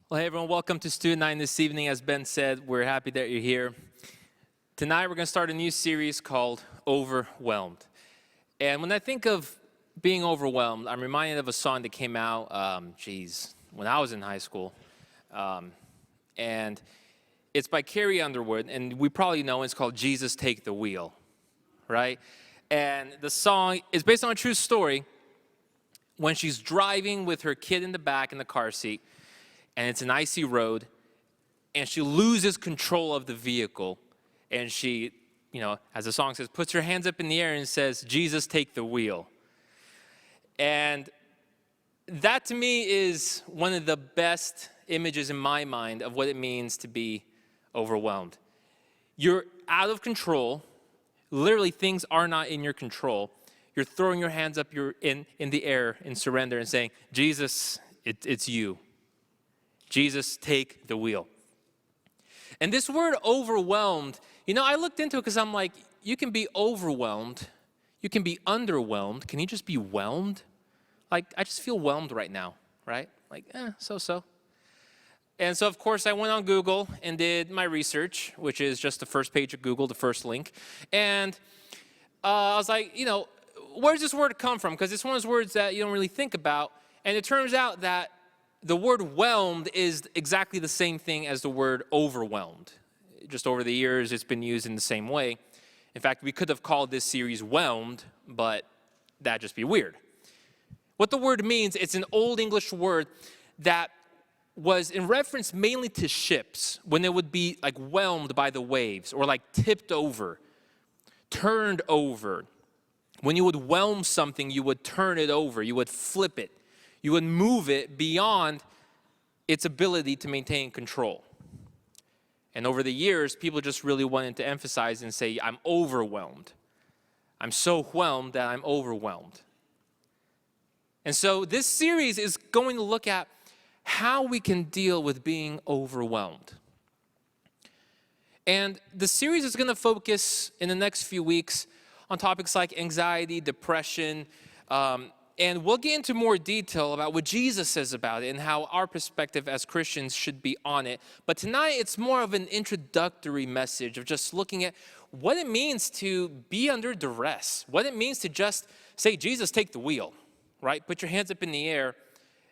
Well, hey everyone, welcome to Student Night this evening. As Ben said, we're happy that you're here. Tonight we're going to start a new series called Overwhelmed. And when I think of being overwhelmed, I'm reminded of a song that came out, when I was in high school. And it's by Carrie Underwood, and we probably know it's called Jesus Take the Wheel, right? And the song is based on a true story when she's driving with her kid in the back in the car seat, and it's an icy road, and she loses control of the vehicle, and she, as the song says, puts her hands up in the air and says, Jesus, take the wheel. And that to me is one of the best images in my mind of what it means to be overwhelmed. You're out of control. Literally, things are not in your control. You're throwing your hands up in the air in surrender and saying, Jesus, it's you. Jesus, take the wheel. And this word overwhelmed, I looked into it because I'm like, you can be overwhelmed. You can be underwhelmed. Can you just be whelmed? Like, I just feel whelmed right now, right? Like, so. And so, of course, I went on Google and did my research, which is just the first page of Google, the first link. And I was like, where does this word come from? Because it's one of those words that you don't really think about. And it turns out that the word whelmed is exactly the same thing as the word overwhelmed. Just over the years, it's been used in the same way. In fact, we could have called this series Whelmed, but that'd just be weird. What the word means, it's an Old English word that was in reference mainly to ships when they would be like whelmed by the waves or like tipped over, turned over. When you would whelm something, you would turn it over, you would flip it. You would move it beyond its ability to maintain control. And over the years, people just really wanted to emphasize and say, I'm overwhelmed. I'm so whelmed that I'm overwhelmed. And so this series is going to look at how we can deal with being overwhelmed. And the series is going to focus in the next few weeks on topics like anxiety, depression, and we'll get into more detail about what Jesus says about it and how our perspective as Christians should be on it. But tonight, it's more of an introductory message of just looking at what it means to be under duress, what it means to just say, Jesus, take the wheel, right? Put your hands up in the air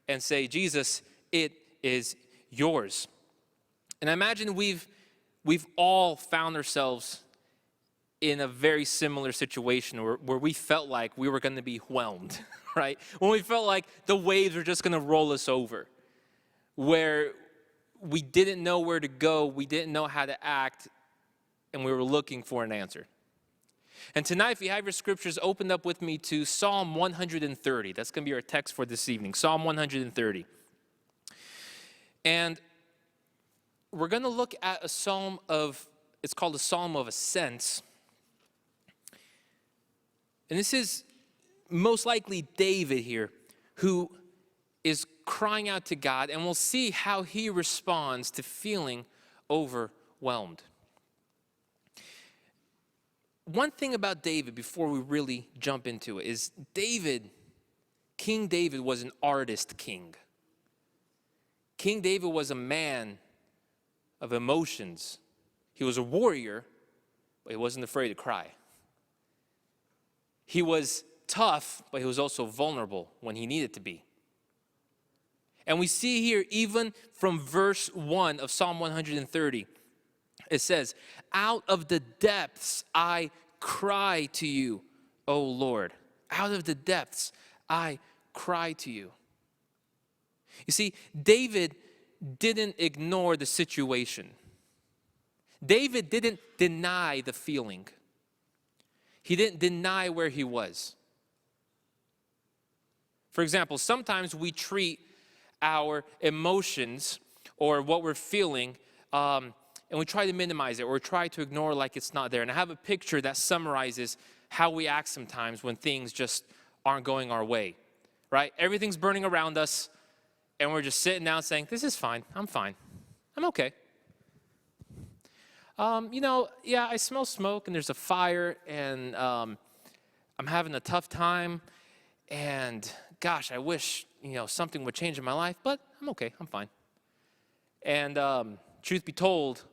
and say, Jesus, it is yours. And I imagine we've all found ourselves in a very similar situation where we felt like we were going to be whelmed, right? When we felt like the waves were just going to roll us over, where we didn't know where to go, we didn't know how to act, and we were looking for an answer. And tonight, if you have your scriptures, open up with me to Psalm 130. That's going to be our text for this evening, Psalm 130. And we're going to look at it's called a Psalm of Ascents. And this is most likely David here, who is crying out to God, and we'll see how he responds to feeling overwhelmed. One thing about David, before we really jump into it, is King David was an artist king. King David was a man of emotions. He was a warrior, but he wasn't afraid to cry. He was tough, but he was also vulnerable when he needed to be. And we see here, even from verse 1 of Psalm 130, it says, out of the depths I cry to you, O Lord. Out of the depths I cry to you. You see, David didn't ignore the situation. David didn't deny the feeling. He didn't deny where he was. For example, sometimes we treat our emotions or what we're feeling and we try to minimize it or try to ignore like it's not there. And I have a picture that summarizes how we act sometimes when things just aren't going our way, right? Everything's burning around us and we're just sitting down saying, this is fine, I'm okay. I smell smoke and there's a fire and I'm having a tough time and gosh, I wish, something would change in my life, but I'm okay, I'm fine. And truth be told,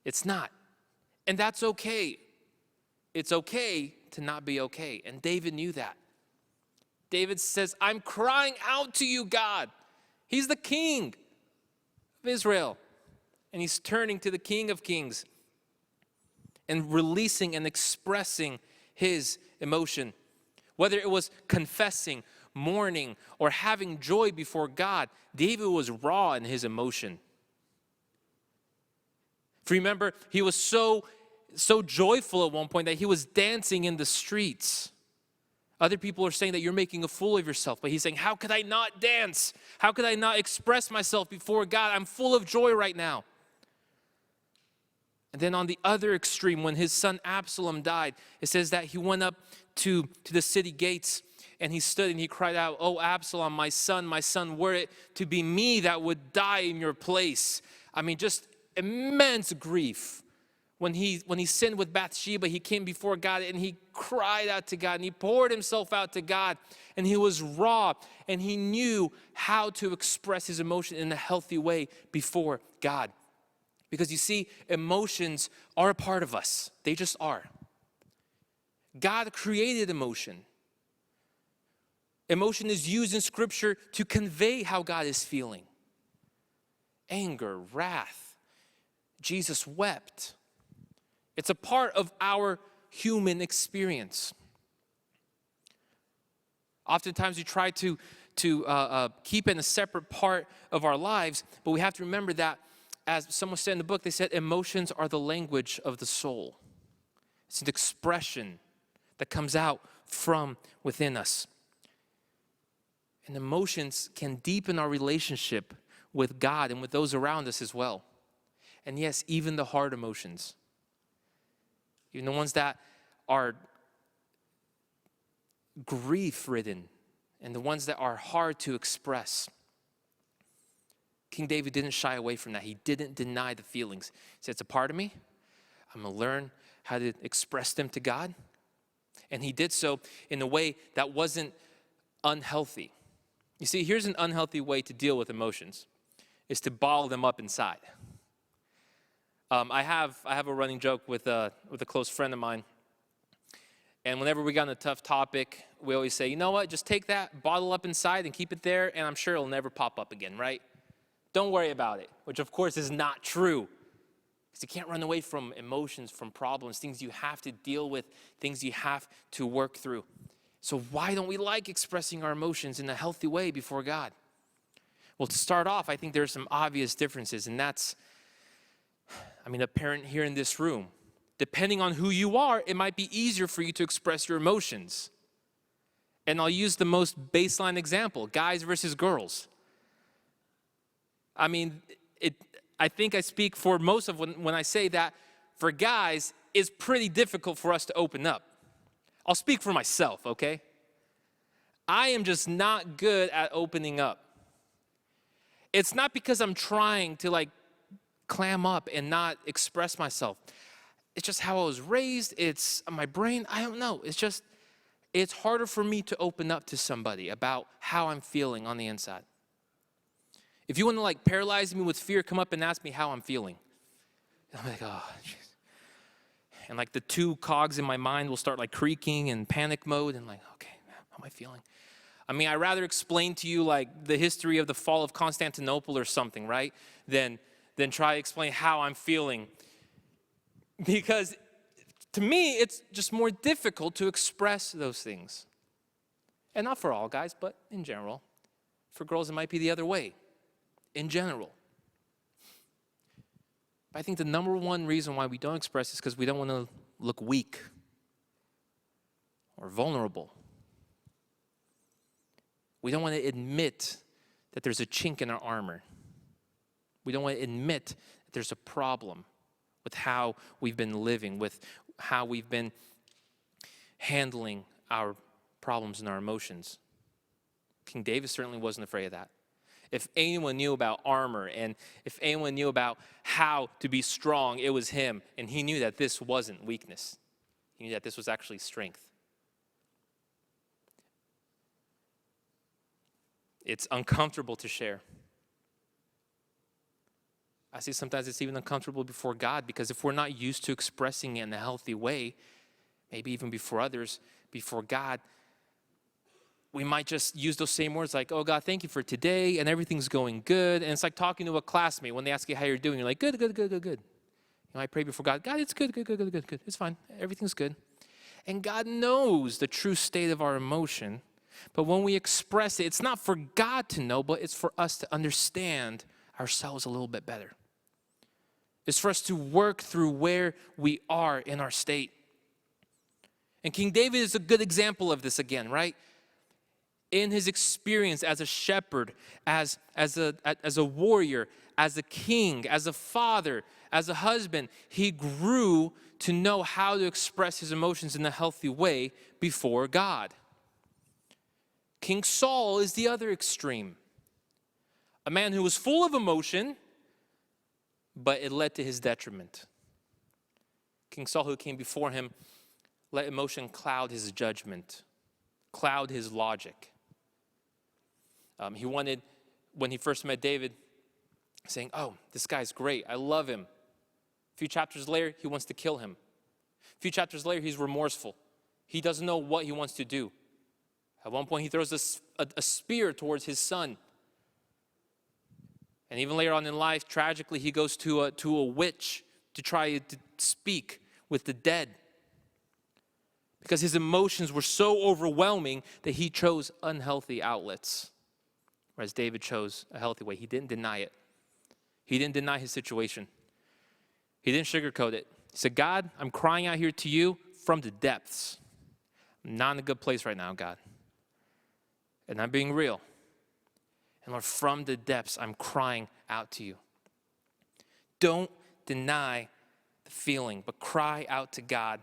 it's not. And that's okay. It's okay to not be okay. And David knew that. David says, I'm crying out to you, God. He's the king of Israel. And he's turning to the King of Kings and releasing and expressing his emotion. Whether it was confessing, mourning, or having joy before God, David was raw in his emotion. If you remember, he was so joyful at one point that he was dancing in the streets. Other people are saying that you're making a fool of yourself, but he's saying, how could I not dance? How could I not express myself before God? I'm full of joy right now. And then on the other extreme, when his son Absalom died, it says that he went up to the city gates and he stood and he cried out, oh, Absalom, my son, were it to be me that would die in your place. I mean, just immense grief. When he sinned with Bathsheba, he came before God and he cried out to God and he poured himself out to God and he was raw and he knew how to express his emotion in a healthy way before God. Because you see, emotions are a part of us. They just are. God created emotion. Emotion is used in Scripture to convey how God is feeling. Anger, wrath. Jesus wept. It's a part of our human experience. Oftentimes we try to keep it in a separate part of our lives, but we have to remember that, as someone said in the book, they said emotions are the language of the soul. It's an expression that comes out from within us. And emotions can deepen our relationship with God and with those around us as well. And yes, even the hard emotions. Even the ones that are grief-ridden and the ones that are hard to express. King David didn't shy away from that. He didn't deny the feelings. He said, it's a part of me. I'm going to learn how to express them to God. And he did so in a way that wasn't unhealthy. You see, here's an unhealthy way to deal with emotions, is to bottle them up inside. I have a running joke with a close friend of mine. And whenever we got on a tough topic, we always say, you know what, just take that, bottle up inside and keep it there, and I'm sure it'll never pop up again, right? Don't worry about it, which of course is not true. Because you can't run away from emotions, from problems, things you have to deal with, things you have to work through. So why don't we like expressing our emotions in a healthy way before God? Well, to start off, I think there's some obvious differences, and that's, apparent here in this room. Depending on who you are, it might be easier for you to express your emotions. And I'll use the most baseline example, guys versus girls. I think I speak for most of when I say that for guys, it's pretty difficult for us to open up. I'll speak for myself, okay? I am just not good at opening up. It's not because I'm trying to clam up and not express myself. It's just how I was raised. It's my brain. I don't know. It's harder for me to open up to somebody about how I'm feeling on the inside. If you want to paralyze me with fear, come up and ask me how I'm feeling. And I'm like, oh, jeez. And the two cogs in my mind will start creaking in panic mode and okay, how am I feeling? I'd rather explain to you the history of the fall of Constantinople or something, right? Than try to explain how I'm feeling. Because to me, it's just more difficult to express those things. And not for all guys, but in general. For girls, it might be the other way. In general. But I think the number one reason why we don't express is because we don't want to look weak or vulnerable. We don't want to admit that there's a chink in our armor. We don't want to admit that there's a problem with how we've been living, with how we've been handling our problems and our emotions. King David certainly wasn't afraid of that. If anyone knew about armor and if anyone knew about how to be strong, it was him. And he knew that this wasn't weakness. He knew that this was actually strength. It's uncomfortable to share. I see sometimes it's even uncomfortable before God, because if we're not used to expressing it in a healthy way, maybe even before others, before God, we might just use those same words like, oh, God, thank you for today, and everything's going good. And it's like talking to a classmate when they ask you how you're doing. You're like, good, good, good, good, good. I pray before God, God, it's good, good, good, good, good, good. It's fine. Everything's good. And God knows the true state of our emotion. But when we express it, it's not for God to know, but it's for us to understand ourselves a little bit better. It's for us to work through where we are in our state. And King David is a good example of this again, right? In his experience as a shepherd, as a warrior, as a king, as a father, as a husband, he grew to know how to express his emotions in a healthy way before God. King Saul is the other extreme. A man who was full of emotion, but it led to his detriment. King Saul, who came before him, let emotion cloud his judgment, cloud his logic. He wanted, when he first met David, saying, oh, this guy's great, I love him. A few chapters later, he wants to kill him. A few chapters later, he's remorseful. He doesn't know what he wants to do. At one point, he throws a spear towards his son. And even later on in life, tragically, he goes to a witch to try to speak with the dead, because his emotions were so overwhelming that he chose unhealthy outlets. Whereas David chose a healthy way. He didn't deny it. He didn't deny his situation. He didn't sugarcoat it. He said, God, I'm crying out here to you from the depths. I'm not in a good place right now, God. And I'm being real. And Lord, from the depths, I'm crying out to you. Don't deny the feeling, but cry out to God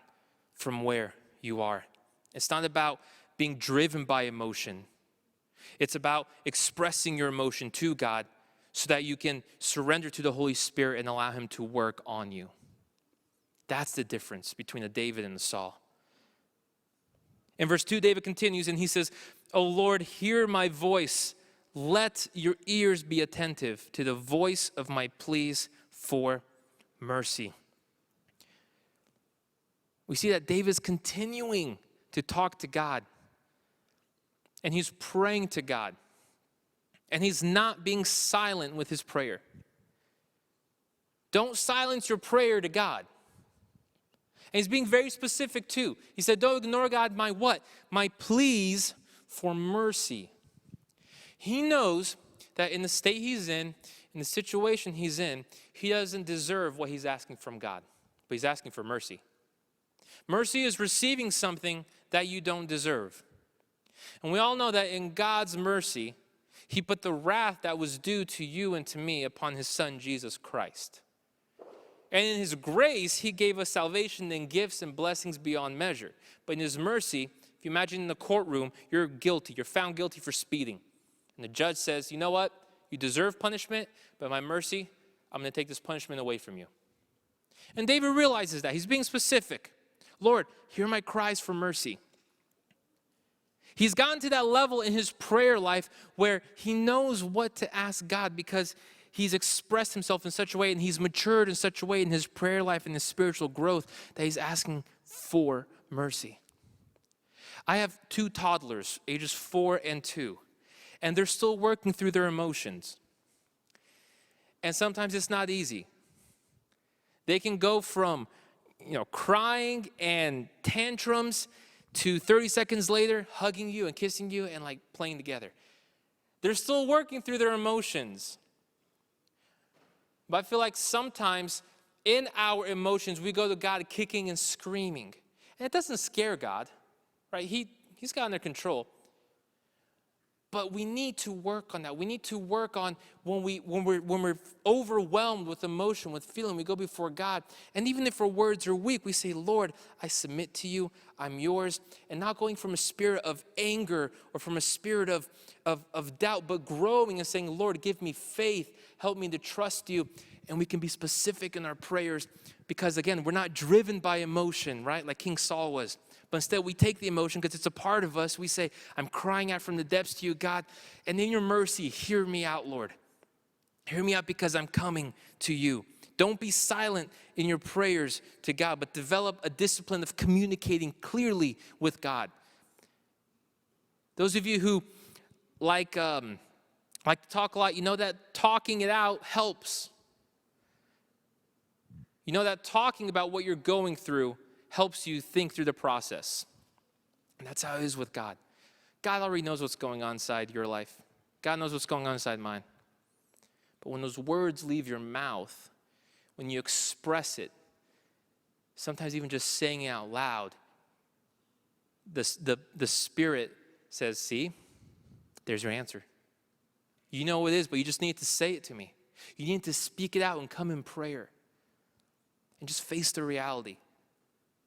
from where you are. It's not about being driven by emotion. It's about expressing your emotion to God so that you can surrender to the Holy Spirit and allow him to work on you. That's the difference between a David and a Saul. In verse 2, David continues and he says, O Lord, hear my voice. Let your ears be attentive to the voice of my pleas for mercy. We see that David's continuing to talk to God. And he's praying to God. And he's not being silent with his prayer. Don't silence your prayer to God. And he's being very specific too. He said, don't ignore God, my what? My pleas for mercy. He knows that in the state he's in the situation he's in, he doesn't deserve what he's asking from God. But he's asking for mercy. Mercy is receiving something that you don't deserve. And we all know that in God's mercy, he put the wrath that was due to you and to me upon his son, Jesus Christ. And in his grace, he gave us salvation and gifts and blessings beyond measure. But in his mercy, if you imagine in the courtroom, you're guilty. You're found guilty for speeding. And the judge says, you know what? You deserve punishment, but my mercy, I'm going to take this punishment away from you. And David realizes that. He's being specific. Lord, hear my cries for mercy. He's gotten to that level in his prayer life where he knows what to ask God because he's expressed himself in such a way and he's matured in such a way in his prayer life and his spiritual growth that he's asking for mercy. I have 2 toddlers, ages 4 and 2, and they're still working through their emotions. And sometimes it's not easy. They can go from, crying and tantrums to 30 seconds later, hugging you and kissing you and like playing together. They're still working through their emotions. But I feel like sometimes in our emotions, we go to God kicking and screaming. And it doesn't scare God, right? He's got under control. But we need to work on that. We need to work on when we're overwhelmed with emotion, with feeling, we go before God. And even if our words are weak, we say, Lord, I submit to you. I'm yours. And not going from a spirit of anger or from a spirit of doubt, but growing and saying, Lord, give me faith. Help me to trust you. And we can be specific in our prayers because, again, we're not driven by emotion, right? Like King Saul was. But instead, we take the emotion because it's a part of us. We say, I'm crying out from the depths to you, God. And in your mercy, hear me out, Lord. Hear me out because I'm coming to you. Don't be silent in your prayers to God, but develop a discipline of communicating clearly with God. Those of you who like to talk a lot, you know that talking it out helps. You know that talking about what you're going through helps you think through the process. And that's how it is with God. God already knows what's going on inside your life. God knows what's going on inside mine. But when those words leave your mouth, when you express it, sometimes even just saying it out loud, the Spirit says, see, there's your answer. You know what it is, but you just need to say it to me. You need to speak it out and come in prayer. And just face the reality.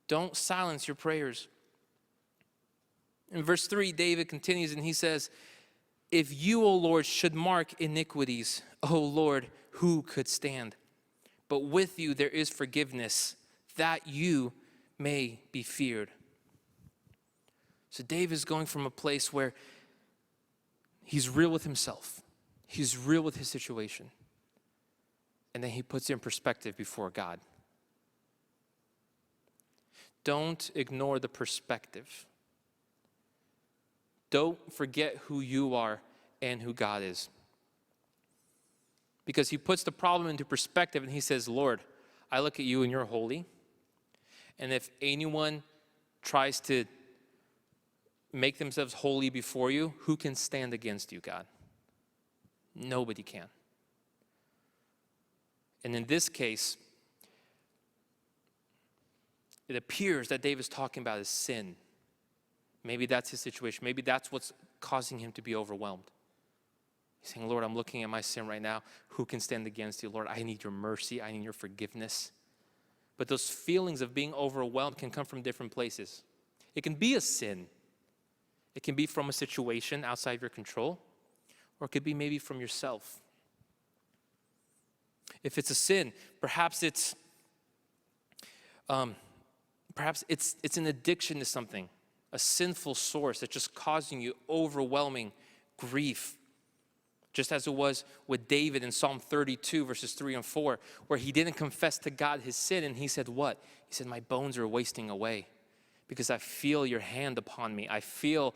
Don't silence your prayers. In verse 3, David continues and he says, if you, O Lord, should mark iniquities, O Lord, who could stand? But with you there is forgiveness, that you may be feared. So David is going from a place where he's real with himself. He's real with his situation. And then he puts it in perspective before God. Don't ignore the perspective. Don't forget who you are and who God is. Because he puts the problem into perspective and he says, Lord, I look at you and you're holy. And if anyone tries to make themselves holy before you, who can stand against you, God? Nobody can. And in this case, it appears that David's talking about his sin. Maybe that's his situation. Maybe that's what's causing him to be overwhelmed. He's saying, Lord, I'm looking at my sin right now. Who can stand against you? Lord, I need your mercy. I need your forgiveness. But those feelings of being overwhelmed can come from different places. It can be a sin. It can be from a situation outside of your control, or it could be maybe from yourself. If it's a sin, perhaps it's an addiction to something, a sinful source that's just causing you overwhelming grief. Just as it was with David in Psalm 32, verses 3 and 4, where he didn't confess to God his sin, and he said what? He said, my bones are wasting away because I feel your hand upon me. I feel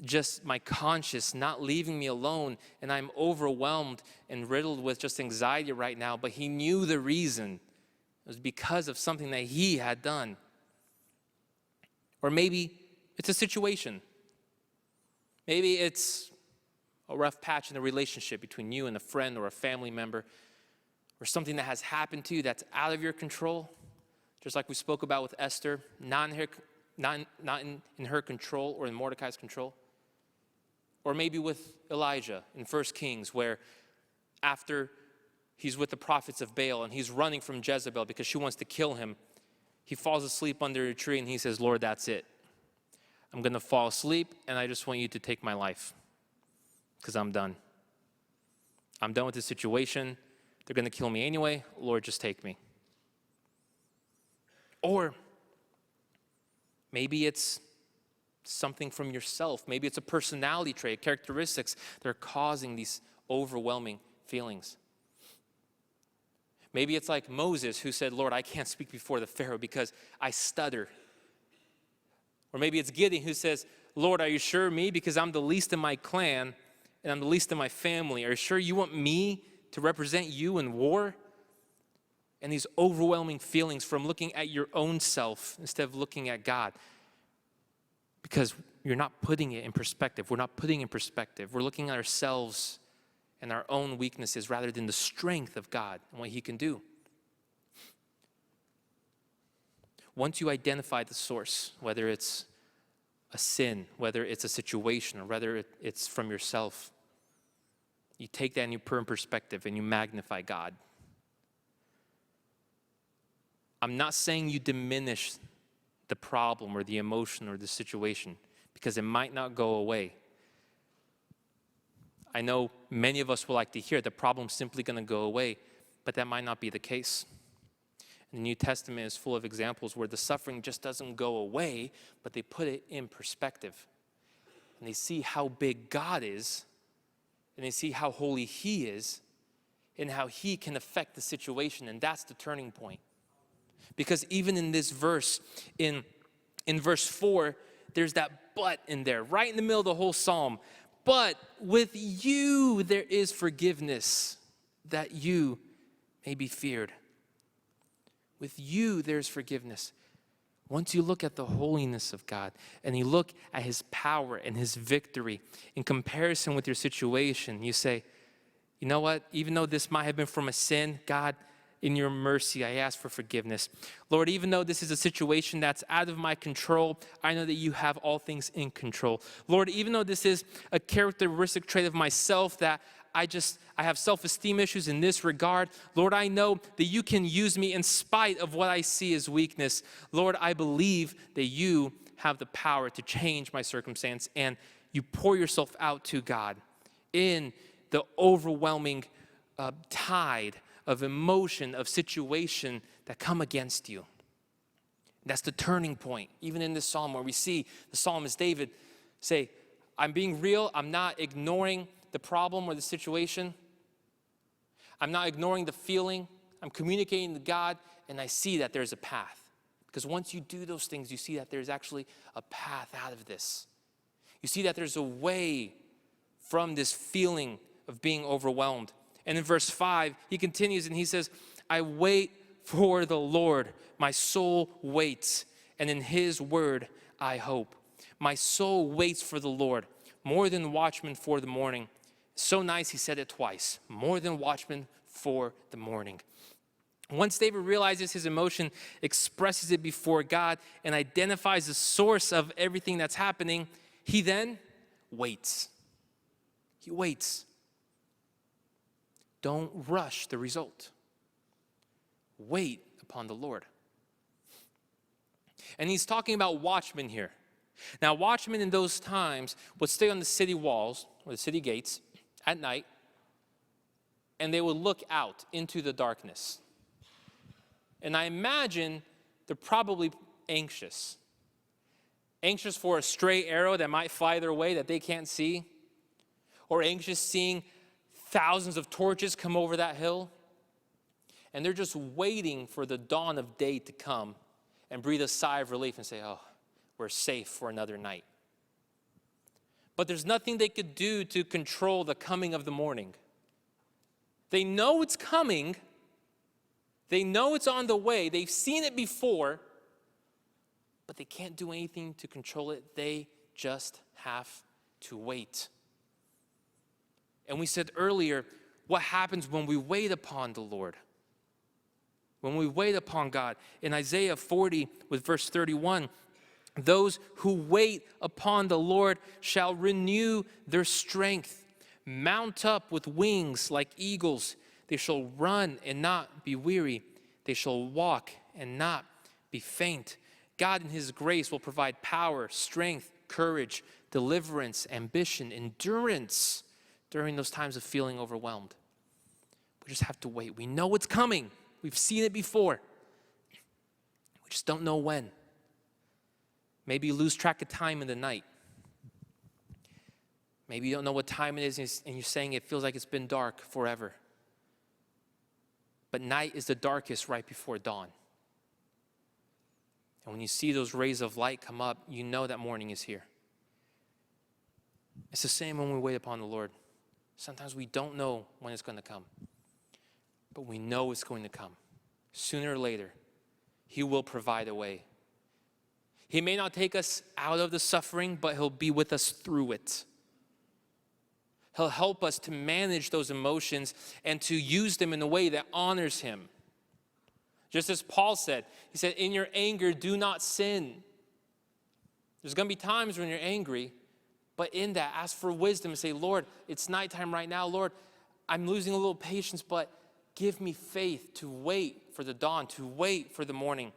just my conscience not leaving me alone, and I'm overwhelmed and riddled with just anxiety right now. But he knew the reason. It was because of something that he had done. Or maybe it's a situation. Maybe it's a rough patch in the relationship between you and a friend or a family member, or something that has happened to you that's out of your control. Just like we spoke about with Esther, not in her control or in Mordecai's control. Or maybe with Elijah in 1 Kings, where after he's with the prophets of Baal and he's running from Jezebel because she wants to kill him, he falls asleep under a tree and he says, Lord, that's it. I'm going to fall asleep and I just want you to take my life because I'm done. I'm done with this situation. They're going to kill me anyway. Lord, just take me. Or maybe it's something from yourself. Maybe it's a personality trait, characteristics that are causing these overwhelming feelings. Maybe it's like Moses who said, Lord, I can't speak before the Pharaoh because I stutter. Or maybe it's Gideon who says, Lord, are you sure of me? Because I'm the least in my clan and I'm the least in my family. Are you sure you want me to represent you in war? And these overwhelming feelings from looking at your own self instead of looking at God. Because you're not putting it in perspective. We're not putting it in perspective. We're looking at ourselves and our own weaknesses rather than the strength of God and what he can do. Once you identify the source, whether it's a sin, whether it's a situation, or whether it's from yourself, you take that and you put in perspective and you magnify God. I'm not saying you diminish the problem or the emotion or the situation, because it might not go away. I know many of us would like to hear the problem's simply going to go away, but that might not be the case. The New Testament is full of examples where the suffering just doesn't go away, but they put it in perspective. And they see how big God is, and they see how holy he is, in how he can affect the situation. And that's the turning point. Because even in this verse, in verse 4, there's that but in there, right in the middle of the whole psalm. But with you there is forgiveness, that you may be feared. With you there's forgiveness. Once you look at the holiness of God and you look at his power and his victory in comparison with your situation, you say, you know what? Even though this might have been from a sin, God, in your mercy, I ask for forgiveness. Lord, even though this is a situation that's out of my control, I know that you have all things in control. Lord, even though this is a characteristic trait of myself that I have self-esteem issues in this regard, Lord, I know that you can use me in spite of what I see as weakness. Lord, I believe that you have the power to change my circumstance, and you pour yourself out to God in the overwhelming tide of emotion, of situation that come against you. That's the turning point, even in this psalm where we see the psalmist David say, I'm being real, I'm not ignoring the problem or the situation. I'm not ignoring the feeling. I'm communicating to God, and I see that there's a path. Because once you do those things, you see that there's actually a path out of this. You see that there's a way from this feeling of being overwhelmed. And in verse 5, he continues and he says, I wait for the Lord. My soul waits, and in his word I hope. My soul waits for the Lord, more than watchmen for the morning. So nice, he said it twice. More than watchmen for the morning. Once David realizes his emotion, expresses it before God, and identifies the source of everything that's happening, he then waits. He waits. Don't rush the result. Wait upon the Lord. And he's talking about watchmen here. Now, watchmen in those times would stay on the city walls or the city gates at night, and they would look out into the darkness. And I imagine they're probably anxious. Anxious for a stray arrow that might fly their way that they can't see. Or anxious seeing thousands of torches come over that hill. And they're just waiting for the dawn of day to come and breathe a sigh of relief and say, oh, we're safe for another night. But there's nothing they could do to control the coming of the morning. They know it's coming. They know it's on the way. They've seen it before, but they can't do anything to control it. They just have to wait. And we said earlier, what happens when we wait upon the Lord? When we wait upon God. In Isaiah 40 with verse 31, those who wait upon the Lord shall renew their strength, mount up with wings like eagles. They shall run and not be weary. They shall walk and not be faint. God in his grace will provide power, strength, courage, deliverance, ambition, endurance during those times of feeling overwhelmed. We just have to wait. We know it's coming. We've seen it before. We just don't know when. Maybe you lose track of time in the night. Maybe you don't know what time it is and you're saying it feels like it's been dark forever. But night is the darkest right before dawn. And when you see those rays of light come up, you know that morning is here. It's the same when we wait upon the Lord. Sometimes we don't know when it's going to come. But we know it's going to come. Sooner or later, he will provide a way. He may not take us out of the suffering, but he'll be with us through it. He'll help us to manage those emotions and to use them in a way that honors him. Just as Paul said, he said, in your anger, do not sin. There's going to be times when you're angry, but in that, ask for wisdom and say, Lord, it's nighttime right now. Lord, I'm losing a little patience, but give me faith to wait for the dawn, to wait for the morning.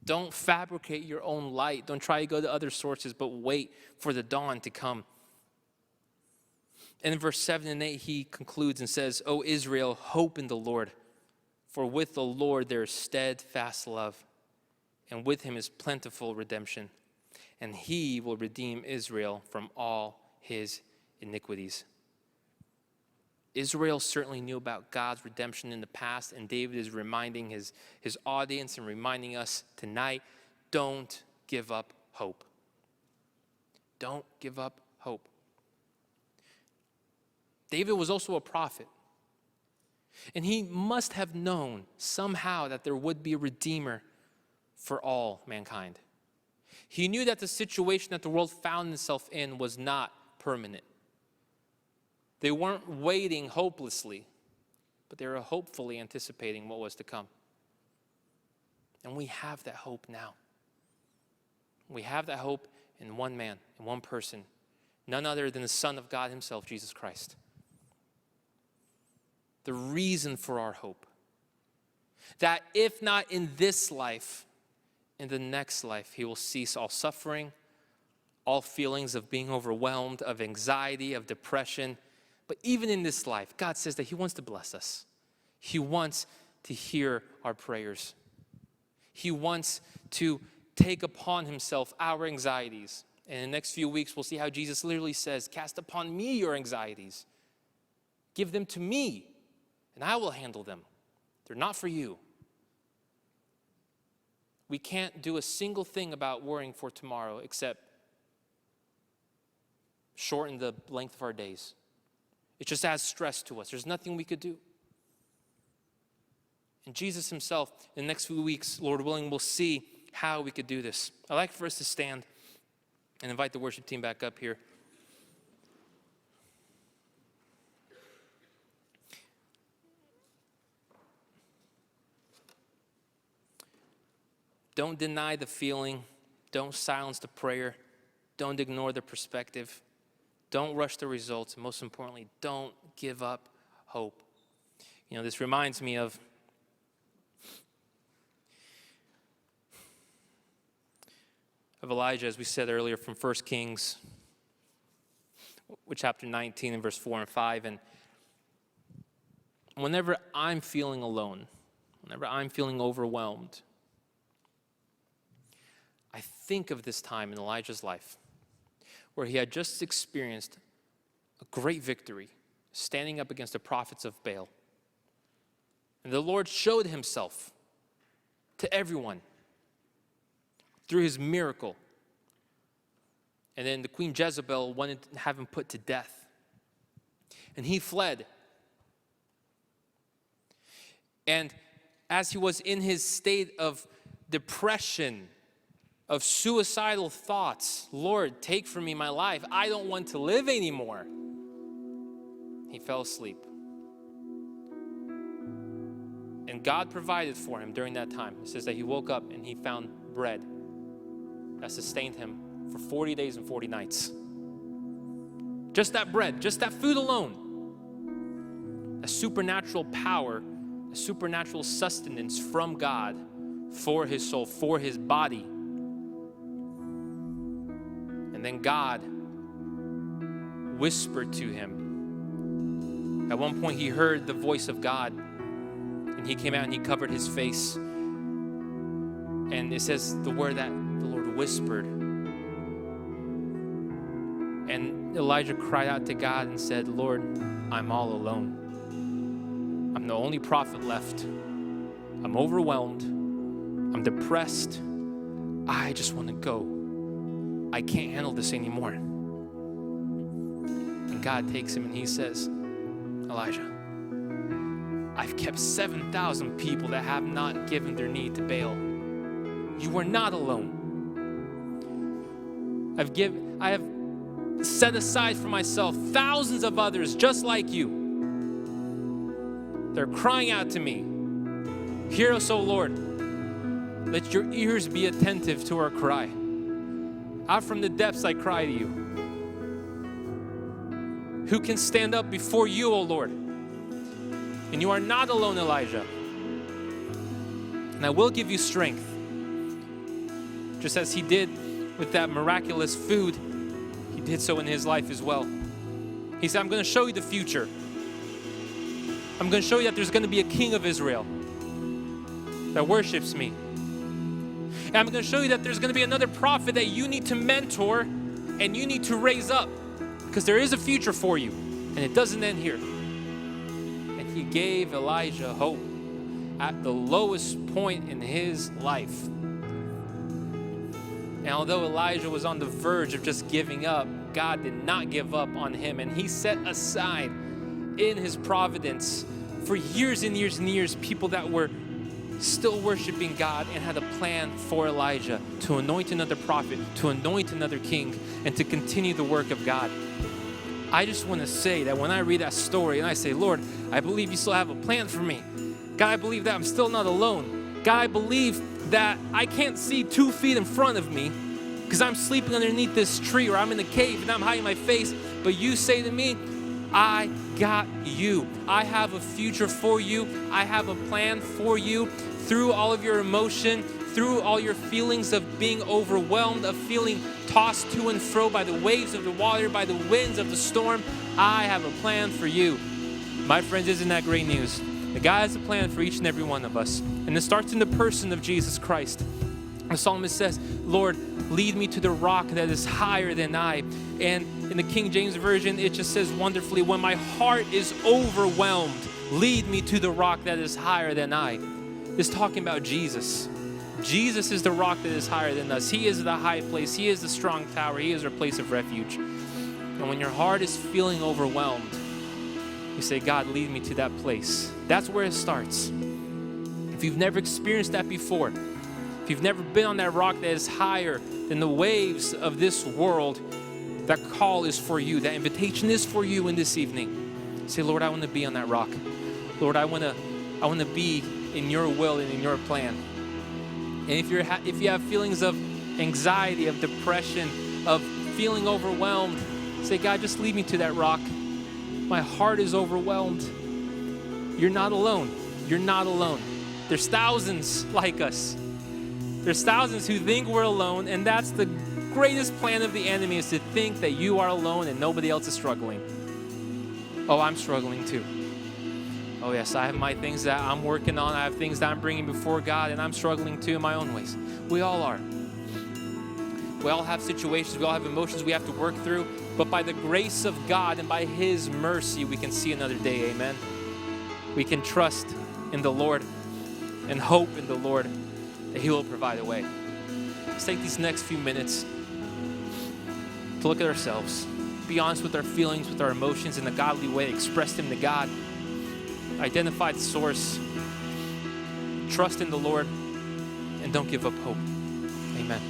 Don't fabricate your own light. Don't try to go to other sources, but wait for the dawn to come. And in verse 7 and 8, he concludes and says, O Israel, hope in the Lord, for with the Lord there is steadfast love, and with him is plentiful redemption, and he will redeem Israel from all his iniquities. Israel certainly knew about God's redemption in the past, and David is reminding his audience and reminding us tonight, don't give up hope. Don't give up hope. David was also a prophet, and he must have known somehow that there would be a redeemer for all mankind. He knew that the situation that the world found itself in was not permanent. They weren't waiting hopelessly, but they were hopefully anticipating what was to come. And we have that hope now. We have that hope in one man, in one person, none other than the Son of God himself, Jesus Christ. The reason for our hope, that if not in this life, in the next life, he will cease all suffering, all feelings of being overwhelmed, of anxiety, of depression. But even in this life, God says that he wants to bless us. He wants to hear our prayers. He wants to take upon himself our anxieties. And in the next few weeks, we'll see how Jesus literally says, cast upon me your anxieties. Give them to me, and I will handle them. They're not for you. We can't do a single thing about worrying for tomorrow except shorten the length of our days. It just adds stress to us. There's nothing we could do. And Jesus himself, in the next few weeks, Lord willing, we'll see how we could do this. I'd like for us to stand and invite the worship team back up here. Don't deny the feeling. Don't silence the prayer. Don't ignore the perspective. Don't rush the results. And most importantly, don't give up hope. You know, this reminds me of Elijah, as we said earlier, from 1 Kings, chapter 19 and verse 4 and 5. And whenever I'm feeling alone, whenever I'm feeling overwhelmed, I think of this time in Elijah's life where he had just experienced a great victory, standing up against the prophets of Baal. And the Lord showed himself to everyone through his miracle. And then the Queen Jezebel wanted to have him put to death. And he fled. And as he was in his state of depression, of suicidal thoughts, Lord, take from me my life. I don't want to live anymore. He fell asleep. And God provided for him during that time. It says that he woke up and he found bread that sustained him for 40 days and 40 nights. Just that bread, just that food alone. A supernatural power, a supernatural sustenance from God for his soul, for his body. And then God whispered to him. At one point he heard the voice of God, and he came out and he covered his face. And it says the word that the Lord whispered. And Elijah cried out to God and said, Lord, I'm all alone. I'm the only prophet left. I'm overwhelmed. I'm depressed. I just want to go. I can't handle this anymore. And God takes him and he says, Elijah, I've kept 7,000 people that have not given their knee to Baal. You are not alone. I have set aside for myself thousands of others just like you. They're crying out to me. Hear us, O Lord. Let your ears be attentive to our cry. Out from the depths I cry to you. Who can stand up before you, O Lord? And you are not alone, Elijah. And I will give you strength. Just as he did with that miraculous food, he did so in his life as well. He said, I'm going to show you the future. I'm going to show you that there's going to be a king of Israel that worships me. And I'm going to show you that there's going to be another prophet that you need to mentor and you need to raise up, because there is a future for you, and it doesn't end here. he gave Elijah hope at the lowest point in his life. And although Elijah was on the verge of just giving up, God did not give up on him. And he set aside in his providence for years and years and years people that were still worshiping God and had a plan for Elijah to anoint another prophet, to anoint another king, and to continue the work of God. I just want to say that when I read that story and I say, Lord, I believe you still have a plan for me. God, I believe that I'm still not alone. God, I believe that I can't see 2 feet in front of me because I'm sleeping underneath this tree, or I'm in a cave and I'm hiding my face. But you say to me, I got you. I have a future for you. I have a plan for you. Through all of your emotion, through all your feelings of being overwhelmed, of feeling tossed to and fro by the waves of the water, by the winds of the storm, I have a plan for you. My friends, isn't that great news? The God has a plan for each and every one of us. And it starts in the person of Jesus Christ. The psalmist says, Lord, lead me to the rock that is higher than I. And in the King James Version, it just says wonderfully, when my heart is overwhelmed, lead me to the rock that is higher than I. It's talking about Jesus. Jesus is the rock that is higher than us. He is the high place. He is the strong tower. He is our place of refuge. And when your heart is feeling overwhelmed, you say, God, lead me to that place. That's where it starts. If you've never experienced that before, if you've never been on that rock that is higher than the waves of this world, that call is for you. That invitation is for you in this evening. Say, Lord, I want to be on that rock. Lord, I want to be in your will and in your plan. And if you have feelings of anxiety, of depression, of feeling overwhelmed, say, God, just lead me to that rock. My heart is overwhelmed. You're not alone. You're not alone. There's thousands like us. There's thousands who think we're alone, and that's the greatest plan of the enemy, is to think that you are alone and nobody else is struggling. Oh, I'm struggling too. Oh yes, I have my things that I'm working on. I have things that I'm bringing before God, and I'm struggling too in my own ways. We all are. We all have situations, we all have emotions we have to work through, but by the grace of God and by His mercy, we can see another day, amen? We can trust in the Lord and hope in the Lord that He will provide a way. Let's take these next few minutes to look at ourselves, be honest with our feelings, with our emotions in a godly way, express them to God, identify the source, trust in the Lord, and don't give up hope. Amen.